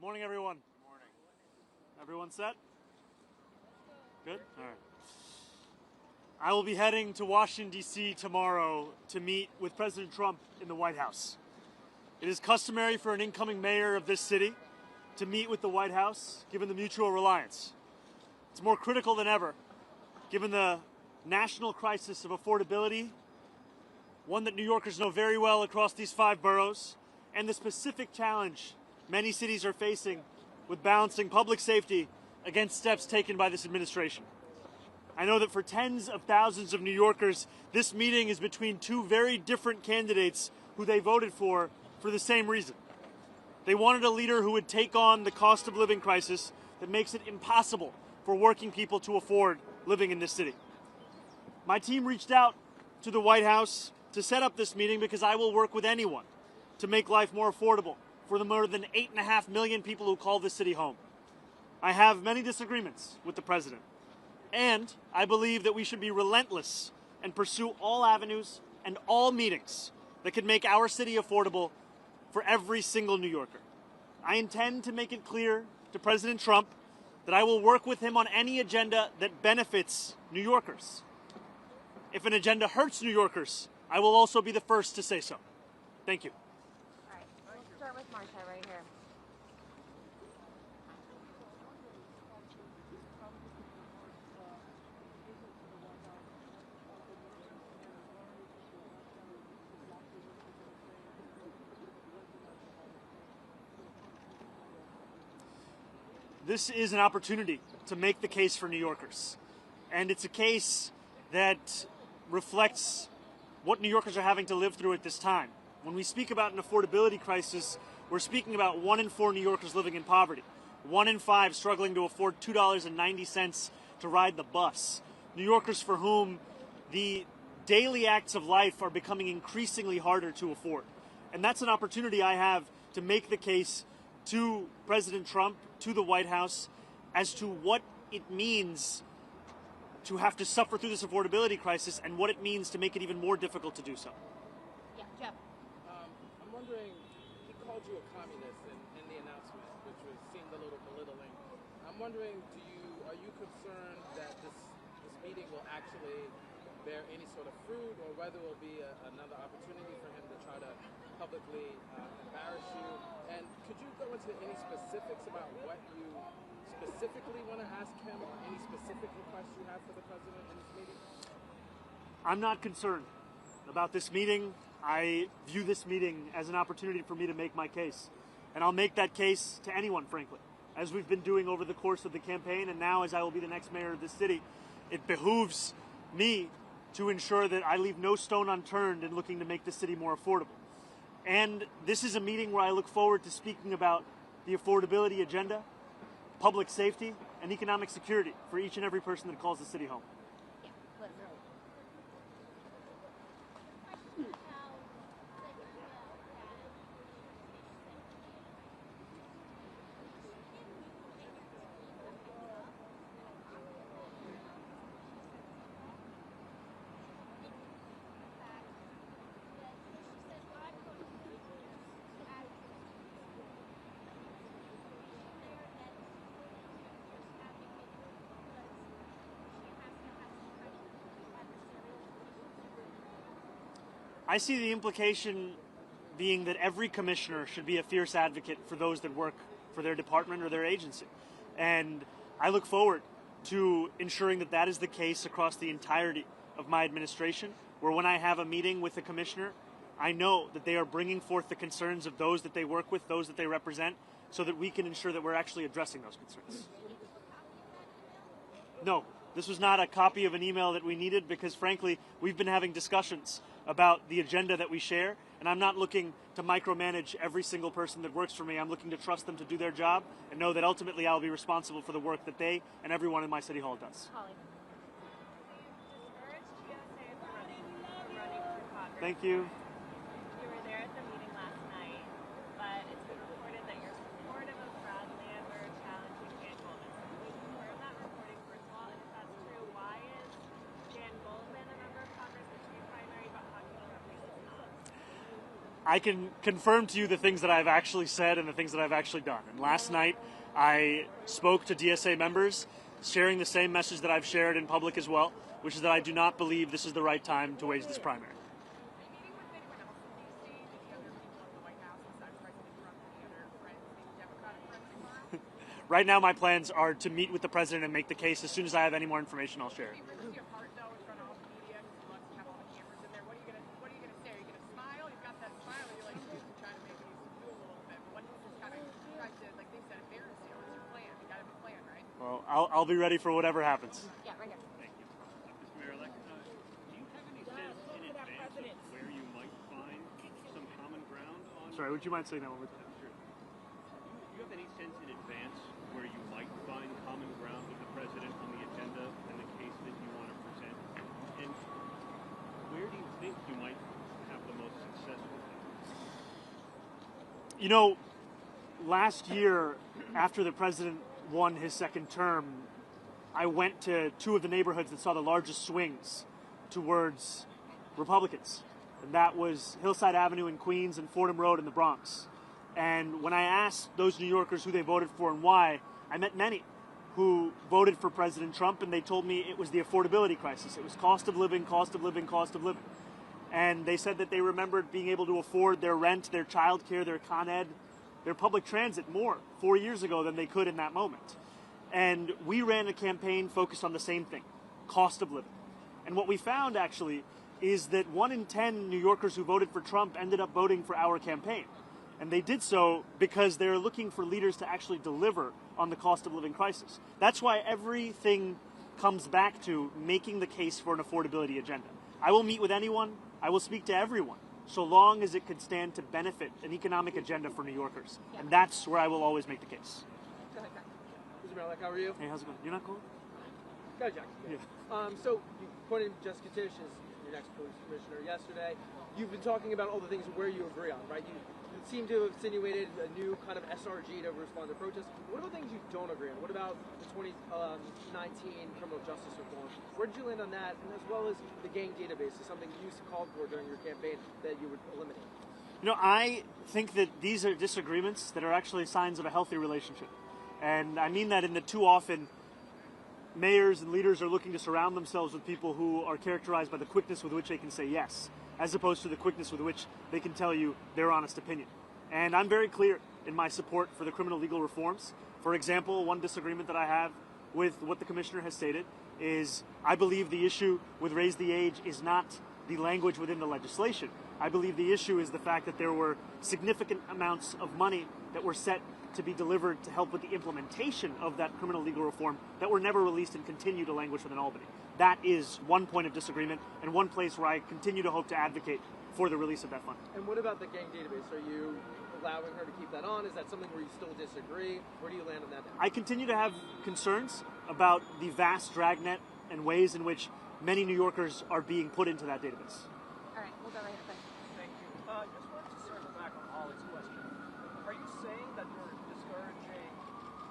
Morning, everyone. Good morning. Everyone set? Good? All right. I will be heading to Washington, D.C. tomorrow to meet with President Trump in the White House. It is customary for an incoming mayor of this city to meet with the White House, given the mutual reliance. It's more critical than ever, given the national crisis of affordability, one that New Yorkers know very well across these 5 boroughs, and the specific challenge many cities are facing with balancing public safety against steps taken by this administration. I know that for tens of thousands of New Yorkers, this meeting is between 2 very different candidates who they voted for the same reason. They wanted a leader who would take on the cost of living crisis that makes it impossible for working people to afford living in this city. My team reached out to the White House to set up this meeting because I will work with anyone to make life more affordable for the more than 8.5 million people who call this city home. I have many disagreements with the president, and I believe that we should be relentless and pursue all avenues and all meetings that could make our city affordable for every single New Yorker. I intend to make it clear to President Trump that I will work with him on any agenda that benefits New Yorkers. If an agenda hurts New Yorkers, I will also be the first to say so. Thank you. All right, we'll start with Marcia right here. This is an opportunity to make the case for New Yorkers. And it's a case that reflects what New Yorkers are having to live through at this time. When we speak about an affordability crisis, we're speaking about 1 in 4 New Yorkers living in poverty, 1 in 5 struggling to afford $2.90 to ride the bus. New Yorkers for whom the daily acts of life are becoming increasingly harder to afford. And that's an opportunity I have to make the case to President Trump, to the White House, as to what it means to have to suffer through this affordability crisis and what it means to make it even more difficult to do so. Yeah, Jeff. I'm wondering, he called you a communist in the announcement, which seemed a little belittling. I'm wondering, are you concerned that this meeting will actually bear any sort of fruit, or whether it will be another opportunity for him to try to publicly embarrass you? And could you go into any specifics about what you specifically want to ask him, or any specific requests you have for the president in this meeting? I'm not concerned about this meeting. I view this meeting as an opportunity for me to make my case. And I'll make that case to anyone, frankly, as we've been doing over the course of the campaign, and now as I will be the next mayor of this city. It behooves me to ensure that I leave no stone unturned in looking to make this city more affordable. And this is a meeting where I look forward to speaking about the affordability agenda, public safety, and economic security for each and every person that calls the city home. Yeah, Liz. I see the implication being that every commissioner should be a fierce advocate for those that work for their department or their agency. And I look forward to ensuring that that is the case across the entirety of my administration, where when I have a meeting with a commissioner, I know that they are bringing forth the concerns of those that they work with, those that they represent, so that we can ensure that we're actually addressing those concerns. No, this was not a copy of an email that we needed because, frankly, we've been having discussions about the agenda that we share, and I'm not looking to micromanage every single person that works for me. I'm looking to trust them to do their job and know that ultimately I'll be responsible for the work that they and everyone in my city hall does. Holly. Thank you. You were there at the meeting last night, but it's been reported that you're supportive of Broadlander challenging Jan Goldman. Can you confirm that reporting, first of all? And if that's true, why is Jan Goldman a member of Congress, the chief primary, but Hakeem Ruffin is not? I can confirm to you the things that I've actually said and the things that I've actually done. And last night, I spoke to DSA members, sharing the same message that I've shared in public as well, which is that I do not believe this is the right time to wage this primary. Right now, my plans are to meet with the president and make the case. As soon as I have any more information, I'll share it. Well, I'll be ready for whatever happens. Yeah, right here. Thank you. Mr. Mayor-elect, do you have any sense in advance of where you might find some common ground on... Sorry, would you mind saying that one more time? Sure. Do you have any sense in advance where you might find common ground with the president on the agenda and the case that you want to present? And where do you think you might have the most success with that? You know, last year, after the president won his second term, I went to two of the neighborhoods that saw the largest swings towards Republicans. And that was Hillside Avenue in Queens and Fordham Road in the Bronx. And when I asked those New Yorkers who they voted for and why, I met many who voted for President Trump, and they told me it was the affordability crisis. It was cost of living, cost of living, cost of living. And they said that they remembered being able to afford their rent, their childcare, their Con Ed, their public transit more 4 years ago than they could in that moment. And we ran a campaign focused on the same thing, cost of living. And what we found, actually, is that 1 in 10 New Yorkers who voted for Trump ended up voting for our campaign. And they did so because they're looking for leaders to actually deliver on the cost of living crisis. That's why everything comes back to making the case for an affordability agenda. I will meet with anyone, I will speak to everyone, so long as it could stand to benefit an economic agenda for New Yorkers. And that's where I will always make the case. Mr. Mayor, how are you? Hey, how's it going? You're not cool? Good, Jack. Yeah. So you appointed Jessica Tisch as your next police commissioner yesterday. You've been talking about all the things where you agree on, right? You seem to have insinuated a new kind of SRG to respond to protests. What about things you don't agree on? What about the 2019 criminal justice reform? Where did you land on that? And as well as the gang database is something you used to call for during your campaign that you would eliminate. You know, I think that these are disagreements that are actually signs of a healthy relationship. And I mean that in that too often mayors and leaders are looking to surround themselves with people who are characterized by the quickness with which they can say yes, as opposed to the quickness with which they can tell you their honest opinion. And I'm very clear in my support for the criminal legal reforms. For example, one disagreement that I have with what the commissioner has stated is I believe the issue with raise the age is not the language within the legislation. I believe the issue is the fact that there were significant amounts of money that were set to be delivered to help with the implementation of that criminal legal reform that were never released and continue to languish within Albany. That is one point of disagreement and one place where I continue to hope to advocate for the release of that fund. And what about the gang database? Are you allowing her to keep that on? Is that something where you still disagree? Where do you land on that now? I continue to have concerns about the vast dragnet and ways in which many New Yorkers are being put into that database. All right, we'll go right here. Thank you. Just wanted to circle back on Ollie's question. Are you saying that you're discouraging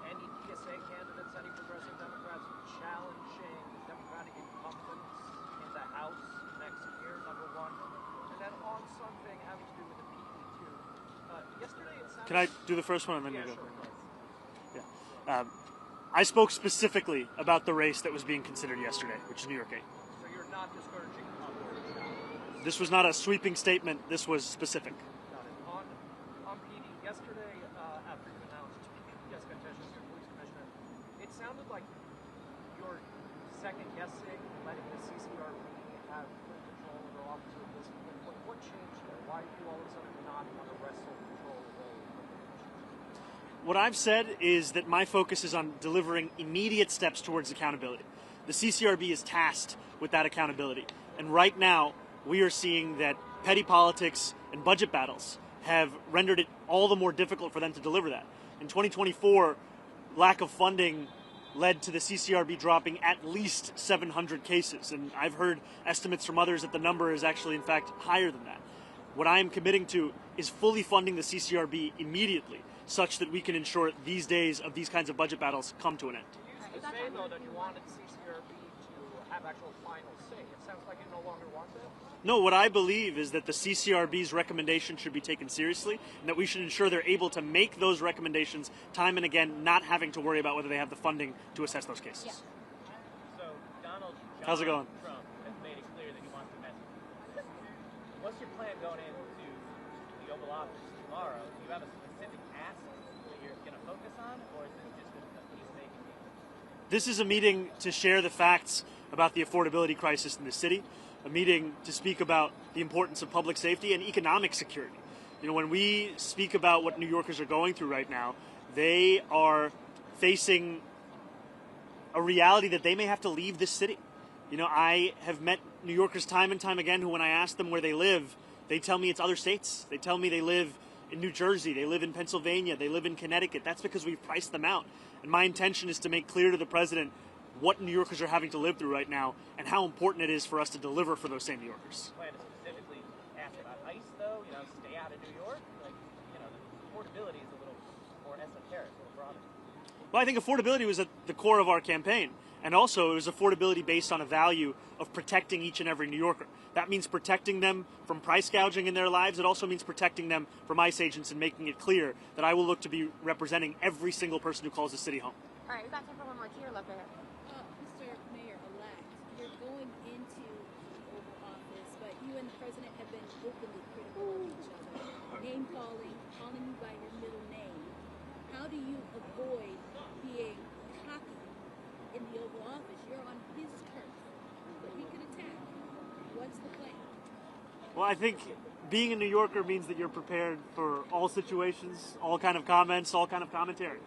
any DSA candidates, any progressive Democrats challenging Democratic incumbents in the House next year, number one? And then on something having to do with the PE2, yesterday it sounded... Can I do the first one and then you go? Sure. Yeah. I spoke specifically about the race that was being considered yesterday, which is New York 8. So you're not discouraging others? This was not a sweeping statement. This was specific. Got it. On PD, yesterday, after you announced Jessica Tisch as your police commissioner, it sounded like you're second-guessing letting the CCRB have full control over Officer of this. What changed there? Why do you all of a sudden not want to wrestle control over the What I've said is that my focus is on delivering immediate steps towards accountability. The CCRB is tasked with that accountability. And right now, we are seeing that petty politics and budget battles have rendered it all the more difficult for them to deliver that. In 2024, lack of funding led to the CCRB dropping at least 700 cases. And I've heard estimates from others that the number is actually, in fact, higher than that. What I am committing to is fully funding the CCRB immediately, such that we can ensure these days of these kinds of budget battles come to an end. You used to say, though, that you wanted CCRB to have actual final say. It sounds like you no longer want that. No, what I believe is that the CCRB's recommendation should be taken seriously, and that we should ensure they're able to make those recommendations time and again, not having to worry about whether they have the funding to assess those cases. Yeah. So Donald How's it going? Trump has made it clear that he wants to mess. What's your plan going into the Oval Office tomorrow? Do you have a specific ask that you're going to focus on, or is this just a peacemaking meeting? This is a meeting to share the facts about the affordability crisis in the city, a meeting to speak about the importance of public safety and economic security. You know, when we speak about what New Yorkers are going through right now, they are facing a reality that they may have to leave this city. You know, I have met New Yorkers time and time again who, when I ask them where they live, they tell me it's other states. They tell me they live in New Jersey, they live in Pennsylvania, they live in Connecticut. That's because we've priced them out. And my intention is to make clear to the president what New Yorkers are having to live through right now and how important it is for us to deliver for those same New Yorkers. Plan to specifically ask about ICE, though, stay out of New York? The affordability is a little more esoteric, a little broader. Well, I think affordability was at the core of our campaign. And also, it was affordability based on a value of protecting each and every New Yorker. That means protecting them from price gouging in their lives. It also means protecting them from ICE agents and making it clear that I will look to be representing every single person who calls the city home. All right, we got time for one more tier left here. Mr. Mayor-elect, you're going into the Oval Office, but you and the president have been openly critical of each other, name-calling, calling you by your middle name. How do you avoid being cocky in the Oval Office? You're on his turf, but he could attack. What's the plan? Well, I think being a New Yorker means that you're prepared for all situations, all kind of comments, all kind of commentary.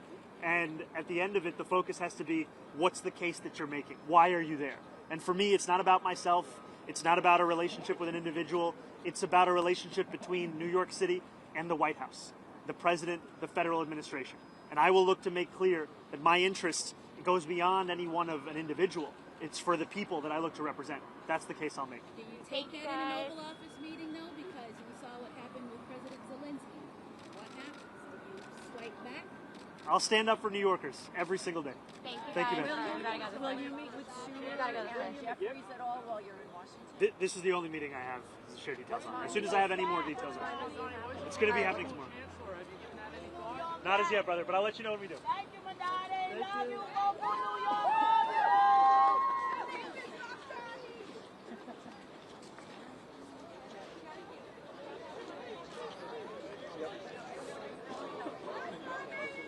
And at the end of it, the focus has to be, what's the case that you're making? Why are you there? And for me, it's not about myself. It's not about a relationship with an individual. It's about a relationship between New York City and the White House, the president, the federal administration. And I will look to make clear that my interest goes beyond any one of an individual. It's for the people that I look to represent. That's the case I'll make. Do you take that in an Oval Office meeting, though? Because we saw what happened with President Zelensky. What happens? Do you swipe back? I'll stand up for New Yorkers every single day. Thank you, Thank you, guys. ma'am. We gotta go this way. Will you meet with Sue We gotta go this way. and Jeffries at all while you're in Washington? This is the only meeting I have to share details on. As soon as I have any more details on it. It's going to be happening tomorrow. Not as yet, brother, but I'll let you know when we do. Thank you, Mamdani. Love you.